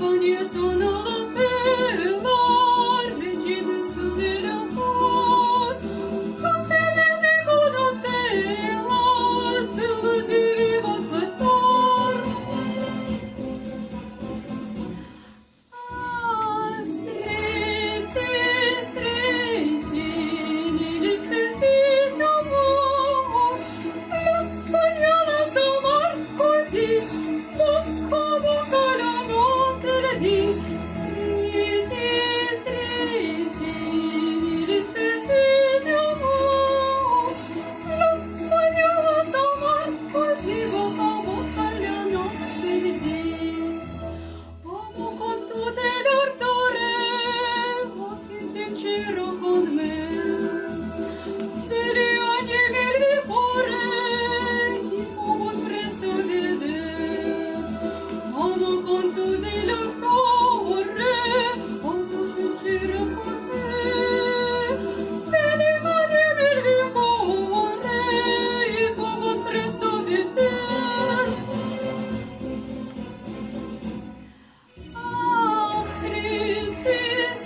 Spania sono pelar, regina sundela har, contemene goda stella, stella di viva slettar. Stretti, nili stessi amor, la spagnola s'amor così, bocca a bocca la notte la di. Stretti, nili stessi amor, la spagnola s'amor così, bocca a bocca la notte la di. Amo con tutte le ardore, occhi sincero con me, degli ogni mil cuore, ti può presto vedere. Amo con tutte le ardore, occhi sincero con me, degli ogni mil cuore, ti può presto vedere.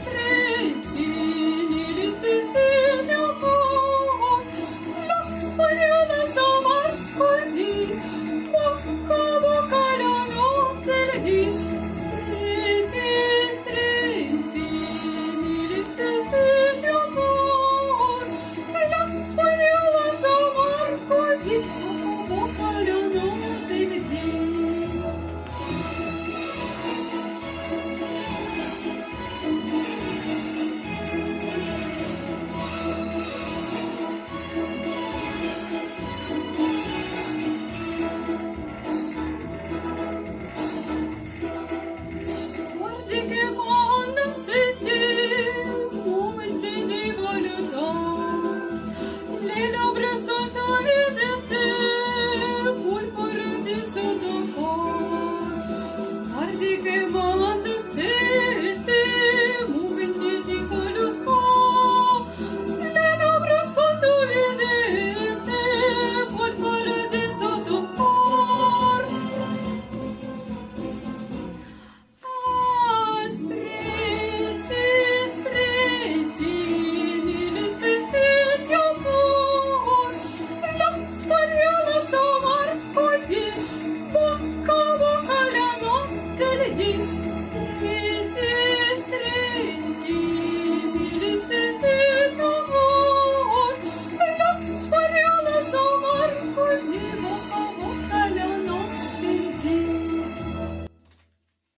Stretti, nili stessi amor, la spagnola s'amor così, bocca a bocca la notte la di. Stretti, nili stessi amor, la spagnola s'amor così, bocca a bocca la notte la di. Guardi che mondo siete, momenti di volontà, le labbra sono evidenti, pulporanti sotto cuore. Guardi che mondo siete, momenti di volontà, le labbra sono evidenti, pulporanti sotto cuore. Stretti, nili stessi amor, la spagnola s'amor così, bocca a bocca la notte la di.